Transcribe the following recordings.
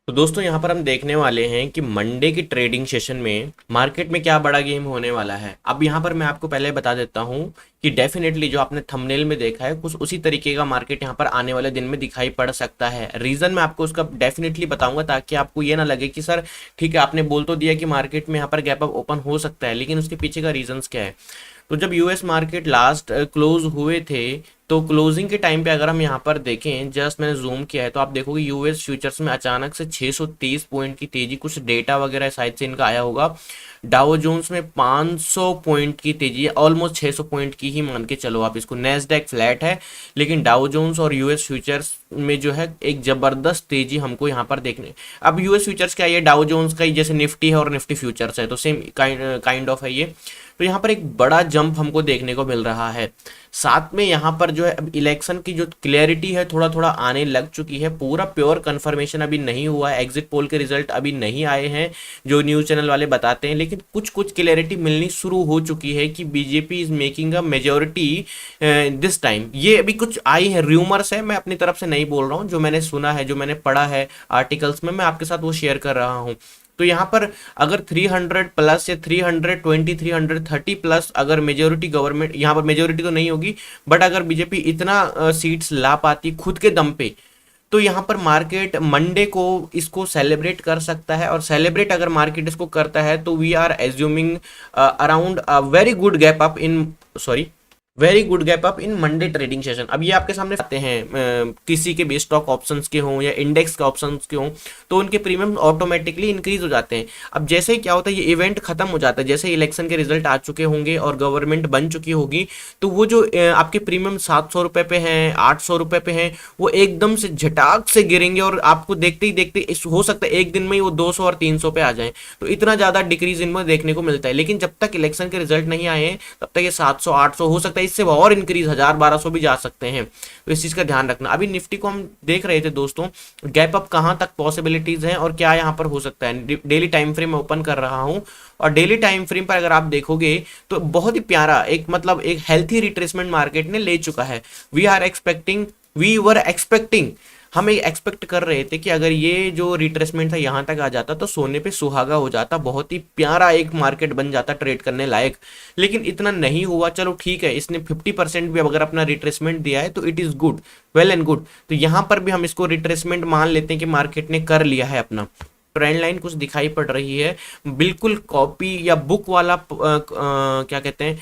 तो दोस्तों यहाँ पर हम देखने वाले हैं कि मंडे की ट्रेडिंग सेशन में मार्केट में क्या बड़ा गेम होने वाला है। अब यहाँ पर मैं आपको पहले बता देता हूँ कि डेफिनेटली जो आपने थंबनेल में देखा है कुछ उसी तरीके का मार्केट यहाँ पर आने वाले दिन में दिखाई पड़ सकता है। रीज़न मैं आपको उसका डेफिनेटली बताऊंगा ताकि आपको ये ना लगे कि सर ठीक है आपने बोल तो दिया कि मार्केट में यहाँ पर गैप अप ओपन हो सकता है, लेकिन उसके पीछे का रीजंस क्या है। तो जब यूएस मार्केट लास्ट क्लोज हुए थे तो क्लोजिंग के टाइम पे अगर हम यहाँ पर देखें, जस्ट मैंने जूम किया है तो आप देखोगे यूएस फ्यूचर्स में अचानक से 630 पॉइंट की तेजी, कुछ डेटा वगैरह शायद से इनका आया होगा। डाउ जोन्स में 500 पॉइंट की तेजी, ऑलमोस्ट 600 पॉइंट की ही मान के चलो आप इसको। नेस्डैक फ्लैट है लेकिन डाउ जोन्स और यूएस फ्यूचर्स में जो है एक जबरदस्त तेजी हमको यहाँ पर देखने। अब यूएस फ्यूचर्स क्या है, ये डाउ जोन्स का ही जैसे निफ्टी है और निफ्टी फ्यूचर्स है, तो सेम काइंड ऑफ है ये। तो यहाँ पर एक बड़ा जंप हमको देखने को मिल रहा है। साथ में यहाँ पर जो है अब इलेक्शन की जो क्लैरिटी है थोड़ा थोड़ा आने लग चुकी है। पूरा प्योर कंफर्मेशन अभी नहीं हुआ है, एग्जिट पोल के रिजल्ट अभी नहीं आए हैं जो न्यूज़ चैनल वाले बताते हैं, लेकिन कुछ कुछ क्लैरिटी मिलनी शुरू हो चुकी है कि BJP is making a majority this time. ये अभी कुछ आई है, र्यूमर्स है, मैं अपनी तरफ से नहीं बोल रहा हूँ, जो मैंने सुना है, जो मैंने पढ़ा है आर्टिकल्स में, मैं आपके साथ वो शेयर कर रहा हूँ। तो यहाँ पर अगर 300 प्लस या 320 330 प्लस अगर मेजोरिटी गवर्नमेंट, यहाँ पर मेजोरिटी तो नहीं होगी बट अगर बीजेपी इतना सीट्स ला पाती खुद के दम पे, तो यहाँ पर मार्केट मंडे को इसको सेलिब्रेट कर सकता है। और सेलिब्रेट अगर मार्केट इसको करता है तो we are assuming around a very good gap up in, sorry, very good gap up in Monday trading session. अब ये आपके सामने आते हैं किसी के भी स्टॉक ऑप्शंस के हों या इंडेक्स के ऑप्शंस के हों, तो उनके प्रीमियम ऑटोमेटिकली इंक्रीज हो जाते हैं। अब जैसे ही क्या होता है, ये इवेंट खत्म हो जाता है, जैसे इलेक्शन के रिजल्ट आ चुके होंगे और गवर्नमेंट बन चुकी होगी, तो वो जो आपके प्रीमियम 700 रुपये पे हैं, 800 रुपये पे हैं, वो एकदम से झटाक से गिरेंगे और आपको देखते ही देखते हो सकता है एक दिन में ही वो 200 और 300 पे आ जाए। तो इतना ज़्यादा डिक्रीज इनमें देखने को मिलता है। लेकिन जब तक इलेक्शन के रिजल्ट नहीं आए हैं तब तक ये 700 800 हो सकता है, इससे और इंक्रीज 1000 1200 भी जा सकते हैं। तो इस चीज का ध्यान रखना। अभी निफ्टी को हम देख रहे थे दोस्तों, गैप अप कहां तक पॉसिबिलिटीज हैं और क्या यहां पर हो सकता है। डेली टाइम फ्रेम ओपन कर रहा हूं और डेली टाइम फ्रेम पर अगर आप देखोगे तो बहुत ही प्यारा एक मतलब एक हेल्थी रिट्रेसमेंट मार्केट ने ले चुका है। वी वर एक्सपेक्टिंग, हम एक्सपेक्ट कर रहे थे कि अगर ये जो रिट्रेसमेंट था यहाँ तक आ जाता तो सोने पे सुहागा हो जाता, बहुत ही प्यारा एक मार्केट बन जाता ट्रेड करने लायक। लेकिन इतना नहीं हुआ। चलो ठीक है, इसने 50% भी अगर अपना रिट्रेसमेंट दिया है तो it is good, well and good. तो यहाँ पर भी हम इसको रिट्रेसमेंट मान लेते हैं कि मार्केट ने कर लिया है अपना। ट्रेंड लाइन कुछ दिखाई पड़ रही है, बिल्कुल कॉपी या बुक वाला क्या कहते हैं,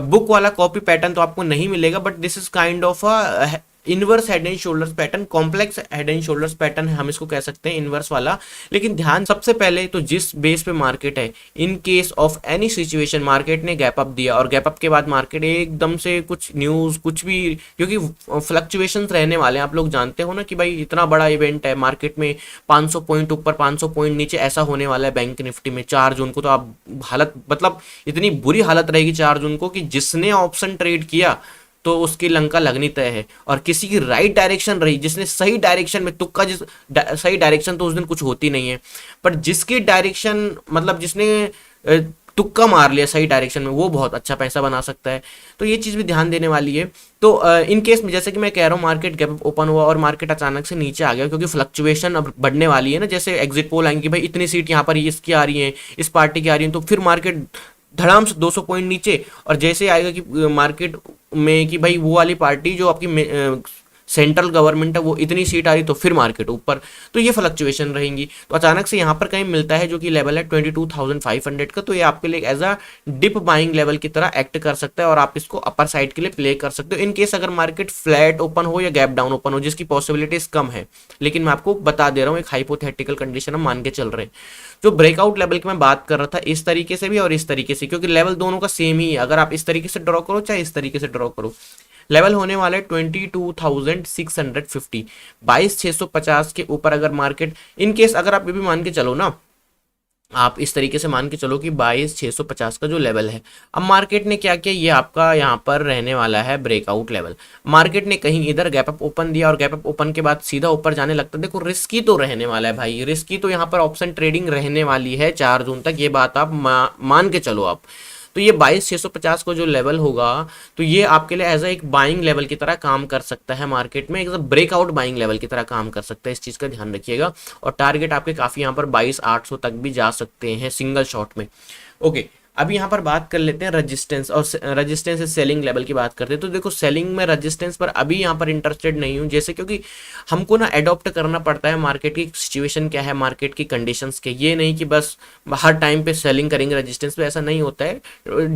बुक वाला कॉपी पैटर्न तो आपको नहीं मिलेगा, but this is kind of a inverse head and shoulders pattern, complex head and shoulders pattern है, हम इसको कह सकते हैं इनवर्स वाला। लेकिन ध्यान सबसे पहले तो जिस बेस पे मार्केट है, in case of any situation market ने गैप अप दिया और गैप अप के बाद मार्केट एकदम से कुछ न्यूज कुछ भी, क्योंकि फ्लक्चुएशंस रहने वाले हैं, आप लोग जानते हो ना कि भाई इतना बड़ा इवेंट है मार्केट में, 500 पॉइंट ऊपर 500 पॉइंट नीचे ऐसा होने वाला है बैंक निफ्टी में 4 जून को। तो आप हालत मतलब इतनी बुरी हालत रहेगी 4 जून को कि जिसने ऑप्शन ट्रेड किया तो उसकी लंका लगनी तय है। और किसी की राइट डायरेक्शन रही, जिसने सही डायरेक्शन में तुक्का, सही डायरेक्शन तो उस दिन कुछ होती नहीं है, पर जिसकी डायरेक्शन मतलब जिसने तुक्का मार लिया सही डायरेक्शन में, वो बहुत अच्छा पैसा बना सकता है। तो ये चीज़ भी ध्यान देने वाली है। तो इन केस में जैसे कि मैं कह रहा हूँ मार्केट गैप ओपन हुआ और मार्केट अचानक से नीचे आ गया, क्योंकि फ्लक्चुएशन अब बढ़ने वाली है ना, जैसे एग्जिट पोल आएंगे भाई इतनी सीट यहाँ पर इसकी आ रही है, इस पार्टी की आ रही है, तो फिर मार्केट धड़ाम से 200 पॉइंट नीचे। और जैसे आएगा कि मार्केट में कि भाई वो वाली पार्टी जो आपकी सेंट्रल गवर्नमेंट है वो इतनी सीट आ रही, तो फिर मार्केट ऊपर। तो ये फ्लक्चुएशन रहेंगी। तो अचानक से यहाँ पर कहीं मिलता है जो कि लेवल है 22,500 का, तो ये आपके लिए as a dip buying level की तरह एक्ट कर सकता है और आप इसको अपर साइड के लिए प्ले कर सकते हो। इन केस अगर मार्केट फ्लैट ओपन हो या गैप डाउन ओपन हो, जिसकी पॉसिबिलिटीज कम है, लेकिन मैं आपको बता दे रहा हूँ एक हाइपोथेटिकल कंडीशन हम मान के चल रहे हैं। जो ब्रेकआउट लेवल की मैं बात कर रहा था, इस तरीके से भी और इस तरीके से, क्योंकि लेवल दोनों का सेम ही है। अगर आप इस तरीके से ड्रॉ करो चाहे इस तरीके से ड्रॉ करो, लेवल होने वाला है 22,650, 22,650 के ऊपर अगर मार्केट, इन केस अगर आप ये भी मान के चलो ना, आप इस तरीके से मान के चलो कि 22,650 का जो लेवल है, अब मार्केट ने क्या किया, ये आपका यहाँ पर रहने वाला है ब्रेकआउट लेवल। मार्केट ने कहीं इधर गैप अप ओपन दिया और गैप अप ओपन के बाद सीधा ऊपर जाने लगता है। देखो रिस्की तो रहने वाला है भाई, रिस्की तो यहाँ पर ऑप्शन ट्रेडिंग रहने वाली है 4 जून तक, ये बात आप मान के चलो आप। तो ये 22,650 को जो लेवल होगा, तो ये आपके लिए एज एक बाइंग लेवल की तरह काम कर सकता है मार्केट में, एक ब्रेकआउट बाइंग लेवल की तरह काम कर सकता है, इस चीज़ का ध्यान रखिएगा। और टारगेट आपके काफ़ी यहाँ पर 22,800 तक भी जा सकते हैं सिंगल शॉट में। ओके, अभी यहाँ पर बात कर लेते हैं रेजिस्टेंस, और रेजिस्टेंस से सेलिंग लेवल की बात करते हैं। तो देखो सेलिंग में रेजिस्टेंस पर अभी यहाँ पर इंटरेस्टेड नहीं हूँ, जैसे क्योंकि हमको ना अडॉप्ट करना पड़ता है मार्केट की सिचुएशन क्या है, मार्केट की कंडीशंस के, ये नहीं कि बस हर टाइम पे सेलिंग करेंगे रेजिस्टेंस पे, ऐसा नहीं होता है।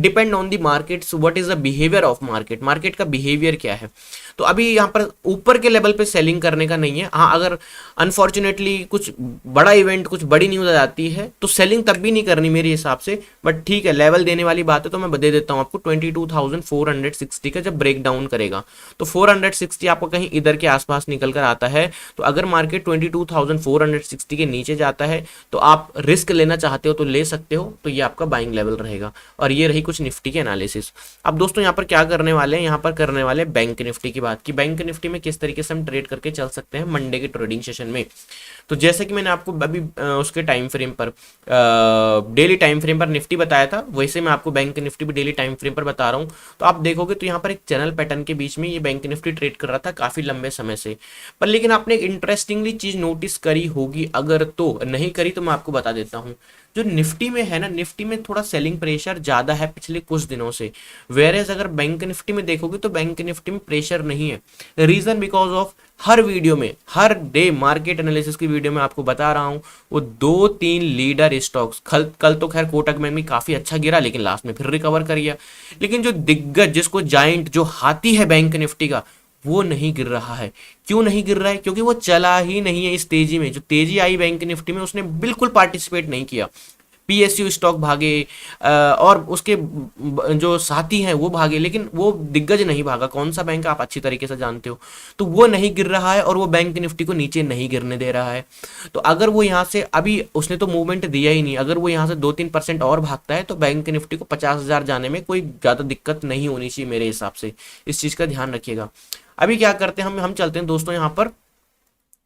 Depend on the market, what is the behaviour of market, market का बिहेवियर क्या है। तो अभी यहाँ पर ऊपर के लेवल पे सेलिंग करने का नहीं है। हाँ, अगर अनफॉर्चुनेटली कुछ बड़ा इवेंट, कुछ बड़ी न्यूज आ जाती है तो सेलिंग तब भी नहीं करनी मेरे हिसाब से, बट ठीक है, लेवल देने वाली बात है तो मैं दे देता हूँ आपको 22,460 का जब ब्रेक डाउन करेगा। तो 460 आपको कहीं इधर के आसपास निकल कर आता है, तो अगर मार्केट 22,460 के नीचे जाता है तो आप रिस्क लेना चाहते हो तो ले सकते हो, तो ये आपका बाइंग लेवल रहेगा। और ये रही कुछ निफ्टी की एनालिसिस। अब दोस्तों यहाँ पर क्या करने वाले हैं, यहाँ पर करने वाले बैंक निफ्टी की बात की, बैंक निफ्टी में किस तरीके से हम ट्रेड करके चल सकते हैं मंडे के ट्रेडिंग सेशन में। तो जैसे कि मैंने आपको अभी उसके टाइम फ्रेम पर, डेली टाइम फ्रेम पर निफ्टी बताया था, वैसे मैं आपको बैंक निफ्टी भी डेली टाइम फ्रेम पर बता रहा हूँ। तो आप देखोगे तो यहाँ पर एक चैनल पैटर्न के बीच में ये बैंक निफ्टी ट्रेड कर रहा था काफी लंबे समय से, पर लेकिन आपने एक इंटरेस्टिंगली चीज नोटिस करी होगी, अगर तो नहीं करी तो मैं आपको बता देता हूँ। जो निफ्टी में है ना, निफ्टी में थोड़ा सेलिंग प्रेशर ज्यादा है पिछले कुछ दिनों से, वेरेज अगर बैंक निफ्टी में देखोगे तो बैंक निफ्टी में प्रेशर नहीं है। रीजन बिकॉज ऑफ हर वीडियो में, हर डे मार्केट एनालिसिस की वीडियो में आपको बता रहा हूं, वो 2-3 लीडर स्टॉक्स, कल तो खैर कोटक बैंक भी काफी अच्छा गिरा लेकिन लास्ट में फिर रिकवर कर गया, लेकिन जो दिग्गज, जिसको जाइंट, जो हाथी है बैंक निफ्टी का, वो नहीं गिर रहा है। क्यों नहीं गिर रहा है? क्योंकि वो चला ही नहीं है इस तेजी में। जो तेजी आई बैंक निफ्टी में उसने बिल्कुल पार्टिसिपेट नहीं किया। पीएसयू स्टॉक भागे, और उसके जो साथी हैं वो भागे, लेकिन वो दिग्गज नहीं भागा। कौन सा बैंक आप अच्छी तरीके से जानते हो। तो वो नहीं गिर रहा है और वो बैंक निफ्टी को नीचे नहीं गिरने दे रहा है। तो अगर वो यहाँ से, अभी उसने तो मूवमेंट दिया ही नहीं, अगर वो यहाँ से 2-3% और भागता है तो बैंक निफ्टी को 50,000 जाने में कोई ज़्यादा दिक्कत नहीं होनी चाहिए मेरे हिसाब से। इस चीज़ का ध्यान रखिएगा। अभी क्या करते हैं, हम चलते हैं दोस्तों यहाँ पर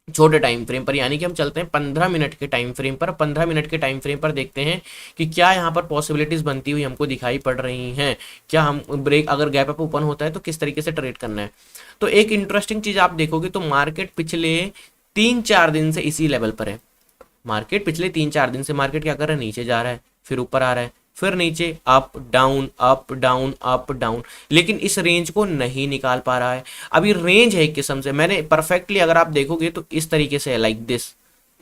छोटे टाइम फ्रेम पर, यानी कि हम चलते हैं 15 मिनट के टाइम फ्रेम पर। 15 मिनट के टाइम फ्रेम पर देखते हैं कि क्या यहाँ पर पॉसिबिलिटीज बनती हुई हमको दिखाई पड़ रही हैं। क्या हम ब्रेक, अगर गैप अप ओपन होता है तो किस तरीके से ट्रेड करना है। तो एक इंटरेस्टिंग चीज आप देखोगे तो मार्केट पिछले 3-4 दिन से इसी लेवल पर है। मार्केट पिछले 3-4 दिन से मार्केट क्या कर रहा है, नीचे जा रहा है, फिर ऊपर आ रहा है, फिर नीचे, up down up down up down, लेकिन इस रेंज को नहीं निकाल पा रहा है। अभी रेंज है एक किस्म से, मैंने परफेक्टली अगर आप देखोगे तो इस तरीके से है, like this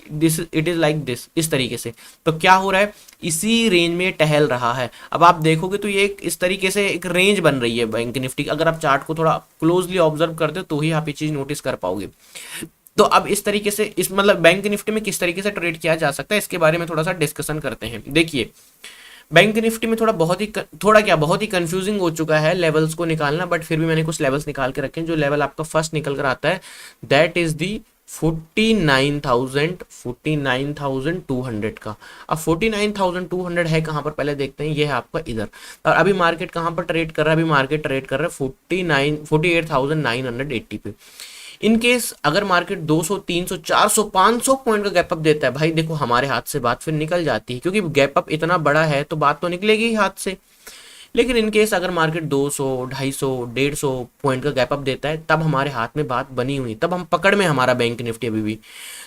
it is like this, इस तरीके से। तो क्या हो रहा है, इसी रेंज में टहल रहा है। अब आप देखोगे तो ये एक इस तरीके से एक रेंज बन रही है बैंक निफ्टी। अगर आप चार्ट को थोड़ा क्लोजली ऑब्जर्व करते हो तो ही आप ये चीज नोटिस कर पाओगे। तो अब इस तरीके से, इस मतलब बैंक निफ्टी में किस तरीके से ट्रेड किया जा सकता है इसके बारे में थोड़ा सा डिस्कशन करते हैं। देखिए, बैंक निफ्टी में बहुत ही कंफ्यूजिंग हो चुका है लेवल्स को निकालना, बट फिर भी मैंने कुछ लेवल्स निकाल के रखे हैं। जो लेवल आपका फर्स्ट निकल कर आता है दैट इज दी 49,200 का। अब 49,200 है कहाँ पर, पहले देखते हैं। ये है आपका इधर, और अभी मार्केट कहाँ पर ट्रेड कर रहा है, अभी मार्केट ट्रेड कर रहा है 48,980 पे। इन केस अगर मार्केट 200, 300, 400, 500 पॉइंट का गैप अप देता है, भाई देखो हमारे हाथ से बात फिर निकल जाती है, क्योंकि गैप अप इतना बड़ा है तो बात तो निकलेगी ही हाथ से। लेकिन इन केस अगर मार्केट 200, 250, 150 पॉइंट का गैप अप देता है, तब हमारे हाथ में बात बनी हुई, तब हम पकड़ में हमारा बैंक निफ्टी अभी भी।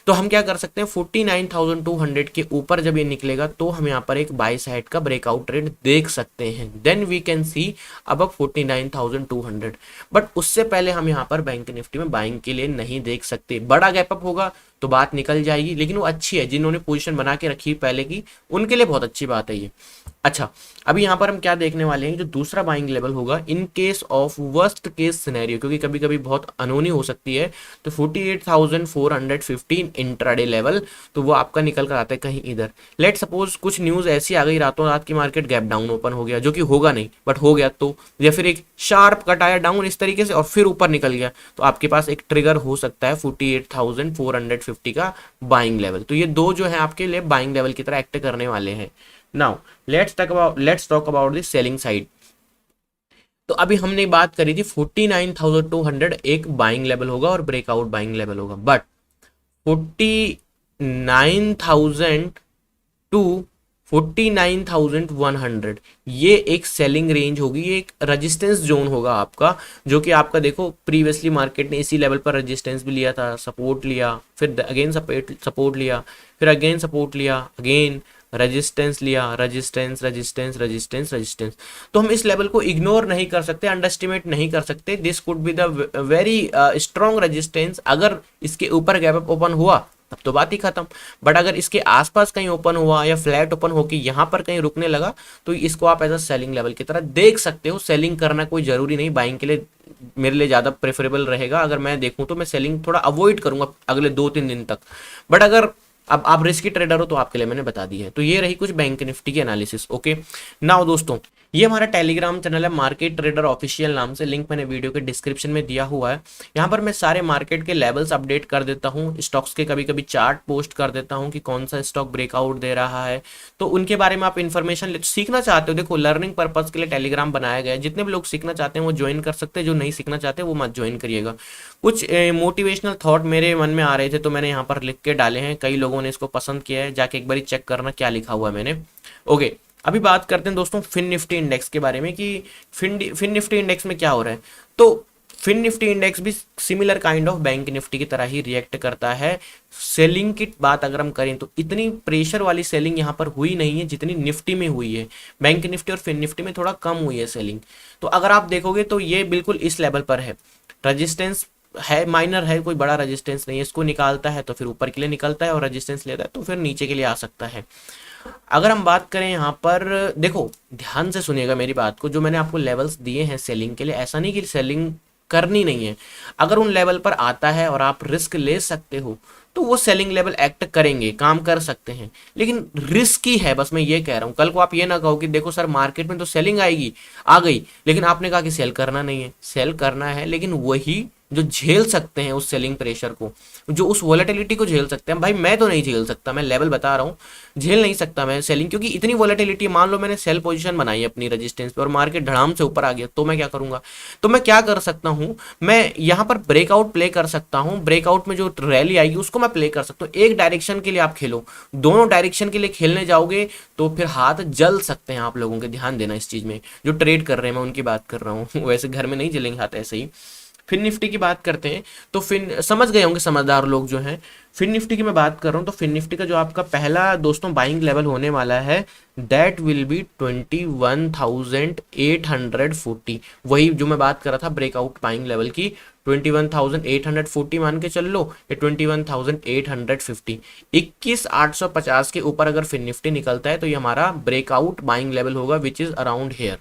तो हम क्या कर सकते हैं, 49,200 के ऊपर जब ये निकलेगा तो हम यहाँ पर एक बाय साइड का ब्रेकआउट ट्रेड देख सकते हैं। देन वी कैन सी अब 49,200, बट उससे पहले हम यहाँ पर बैंक निफ्टी में बाइंग के लिए नहीं देख सकते। बड़ा गैप अप होगा तो बात निकल जाएगी, लेकिन वो अच्छी है, जिन्होंने पोजीशन बना के रखी पहले की, उनके लिए बहुत अच्छी बात है ये। अच्छा, अभी यहाँ पर हम क्या देखने वाले हैं, जो दूसरा बाइंग लेवल होगा in case of worst case scenario, क्योंकि कभी कभी बहुत अनहोनी हो सकती है, तो 48,415 इंट्राडे लेवल, तो वो आपका निकल कर आता है कहीं इधर। लेट सपोज कुछ न्यूज ऐसी आ गई रातों रात की मार्केट गैप डाउन ओपन हो गया, जो कि होगा नहीं बट हो गया, तो या फिर एक शार्प कट आया डाउन इस तरीके से और फिर ऊपर निकल गया, तो आपके पास एक ट्रिगर हो सकता है 48,450 का बाइंग लेवल। तो ये दो जो है आपके लिए बाइंग लेवल की तरह एक्ट करने वाले हैं। Now let's talk about the selling side. तो अभी हमने बात करी थी 49,200 एक बाइंग लेवल होगा और ब्रेकआउट बाइंग लेवल होगा, बट 49,000 टू 49,100 ये एक सेलिंग रेंज होगी, ये एक रेजिस्टेंस जोन होगा आपका, जो कि आपका देखो प्रीवियसली मार्केट ने इसी लेवल पर रेजिस्टेंस भी लिया था, सपोर्ट लिया, फिर अगेन सपोर्ट लिया, फिर अगेन सपोर्ट लिया, अगेन रेजिस्टेंस लिया, रेजिस्टेंस रेजिस्टेंस रेजिस्टेंस रेजिस्टेंस। तो हम इस लेवल को इग्नोर नहीं कर सकते, अंडरस्टिमेट नहीं कर सकते। This could be the very strong resistance. अगर इसके ऊपर गैप अप ओपन हुआ तब तो बात ही खत्म, बट अगर इसके आसपास कहीं ओपन हुआ या फ्लैट ओपन होकर यहाँ पर कहीं रुकने लगा तो इसको आप एज अ सेलिंग लेवल की तरह देख सकते हो। सेलिंग करना कोई जरूरी नहीं, बाइंग के लिए मेरे लिए ज़्यादा प्रेफरेबल रहेगा। अगर मैं देखूँ तो मैं सेलिंग थोड़ा अवॉइड करूंगा अगले 2-3 दिन तक, बट अगर अब आप रिस्की ट्रेडर हो तो आपके लिए मैंने बता दी है। तो ये रही कुछ बैंक निफ्टी की एनालिसिस। ओके नाउ दोस्तों, ये हमारा टेलीग्राम चैनल है मार्केट ट्रेडर ऑफिशियल नाम से, लिंक मैंने वीडियो के डिस्क्रिप्शन में दिया हुआ है। यहाँ पर मैं सारे मार्केट के लेवल्स अपडेट कर देता हूँ, स्टॉक्स के कभी कभी चार्ट पोस्ट कर देता हूँ कि कौन सा स्टॉक ब्रेकआउट दे रहा है, तो उनके बारे में आप इन्फॉर्मेशन सीखना चाहते हो, देखो लर्निंग पर्पज के लिए टेलीग्राम बनाया गया है। जितने भी लोग सीखना चाहते हैं वो ज्वाइन कर सकते हैं, जो नहीं सीखना चाहते वो मत ज्वाइन करिएगा। कुछ मोटिवेशनल थॉट मेरे मन में आ रहे थे तो मैंने यहाँ पर लिख के डाले हैं, कई लोगों ने इसको पसंद किया है, जाके एक बार चेक करना क्या लिखा हुआ है मैंने। ओके अभी बात करते हैं दोस्तों फिन निफ्टी इंडेक्स के बारे में कि फिन निफ्टी इंडेक्स में क्या हो रहा है। तो फिन निफ्टी इंडेक्स भी similar kind of bank Nifty की तरह ही रिएक्ट करता है। सेलिंग की बात अगर हम करें तो इतनी प्रेशर वाली सेलिंग यहाँ पर हुई नहीं है जितनी निफ्टी में हुई है। बैंक निफ्टी और फिन निफ्टी में थोड़ा कम हुई है सेलिंग। तो अगर आप देखोगे तो ये बिल्कुल इस लेवल पर है, रजिस्टेंस है, माइनर है, कोई बड़ा रेजिस्टेंस नहीं है। इसको निकालता है तो फिर ऊपर के लिए निकलता है और रेजिस्टेंस लेता है तो फिर नीचे के लिए आ सकता है। अगर हम बात करें यहाँ पर, देखो ध्यान से सुनिएगा मेरी बात को, जो मैंने आपको लेवल्स दिए हैं सेलिंग के लिए, ऐसा नहीं कि सेलिंग करनी नहीं है। अगर उन लेवल पर आता है और आप रिस्क ले सकते हो तो वो सेलिंग लेवल एक्ट करेंगे, काम कर सकते हैं, लेकिन रिस्की है, बस मैं ये कह रहा हूँ। कल को आप ये ना कहो कि देखो सर मार्केट में तो सेलिंग आएगी, आ गई, लेकिन आपने कहा कि सेल करना नहीं है। सेल करना है, लेकिन वही जो झेल सकते हैं उस सेलिंग प्रेशर को, जो उस वॉलेटिलिटी को झेल सकते हैं। भाई मैं तो नहीं झेल सकता, मैं लेवल बता रहा हूँ, झेल नहीं सकता मैं सेलिंग, क्योंकि इतनी वॉलेटिलिटी। मान लो मैंने सेल पोजीशन बनाई अपनी रेजिस्टेंस पे और मार्केट धड़ाम से ऊपर आ गया तो मैं क्या करूंगा। तो मैं क्या कर सकता हूँ, मैं यहाँ पर ब्रेकआउट प्ले कर सकता हूँ। ब्रेकआउट में जो रैली आएगी उसको मैं प्ले कर सकता हूँ। एक डायरेक्शन के लिए आप खेलो, दोनों डायरेक्शन के लिए खेलने जाओगे तो फिर हाथ जल सकते हैं आप लोगों के। ध्यान देना इस चीज में, जो ट्रेड कर रहे हैं मैं उनकी बात कर रहा हूँ। वैसे घर में नहीं जलेंगे हाथ ऐसे ही। फिन निफ्टी की बात करते हैं तो फिन समझ गए होंगे समझदार लोग जो हैं। फिन निफ्टी की मैं बात कर रहा हूँ तो फिन निफ्टी का जो आपका पहला दोस्तों बाइंग लेवल होने वाला है दैट विल बी 21,840। वही जो मैं बात कर रहा था ब्रेकआउट बाइंग लेवल की, 21,840 मान के चल लो, ये 21,850। 21,850 के ऊपर अगर फिन निफ्टी निकलता है तो ये हमारा ब्रेकआउट बाइंग लेवल होगा विच इज अराउंड हेयर।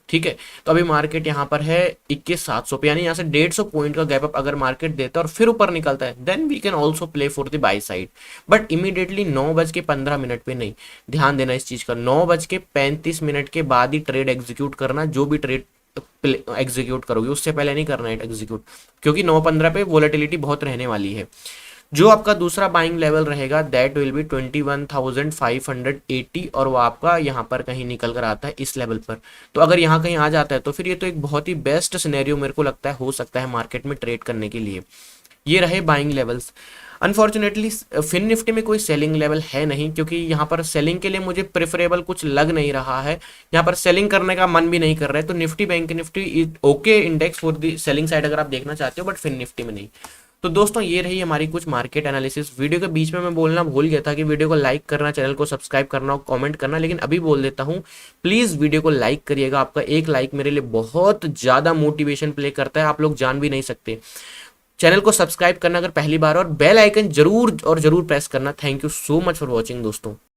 ठीक है, तो अभी मार्केट यहाँ पर है 21,700 पे, यानी यहाँ से 150 पॉइंट का गैप अप अगर मार्केट देता है और फिर ऊपर निकलता है then we can also play for the buy side, but immediately 9:15 पे नहीं। ध्यान देना इस चीज का, 9:35 के बाद ही ट्रेड एग्जीक्यूट करना। जो भी ट्रेड एग्जीक्यूट करोगे उससे पहले नहीं करना है एग्जीक्यूट, क्योंकि 9:15 पे वोलेटिलिटी बहुत रहने वाली है। जो आपका दूसरा बाइंग लेवल रहेगा दैट विल बी 21,580 और वो आपका यहाँ पर कहीं निकल कर आता है इस लेवल पर। तो अगर यहाँ कहीं आ जाता है तो फिर ये तो एक बहुत ही बेस्ट सिनेरियो मेरे को लगता है हो सकता है मार्केट में ट्रेड करने के लिए। ये रहे buying levels. Unfortunately fin Nifty में कोई सेलिंग लेवल है नहीं, क्योंकि यहाँ पर सेलिंग के लिए मुझे प्रेफरेबल कुछ लग नहीं रहा है। यहाँ पर सेलिंग करने का मन भी नहीं कर रहा है। तो Nifty bank Nifty okay index for the selling side अगर आप देखना चाहते हो, बट फिन निफ्टी में नहीं। तो दोस्तों ये रही हमारी कुछ मार्केट एनालिसिस। वीडियो के बीच में मैं बोलना भूल गया था कि वीडियो को लाइक करना, चैनल को सब्सक्राइब करना और कमेंट करना, लेकिन अभी बोल देता हूँ प्लीज़ वीडियो को लाइक करिएगा। आपका एक लाइक मेरे लिए बहुत ज़्यादा मोटिवेशन प्ले करता है, आप लोग जान भी नहीं सकते। चैनल को सब्सक्राइब करना अगर पहली बार, और बेल आइकन जरूर और जरूर प्रेस करना। Thank you so much for watching दोस्तों।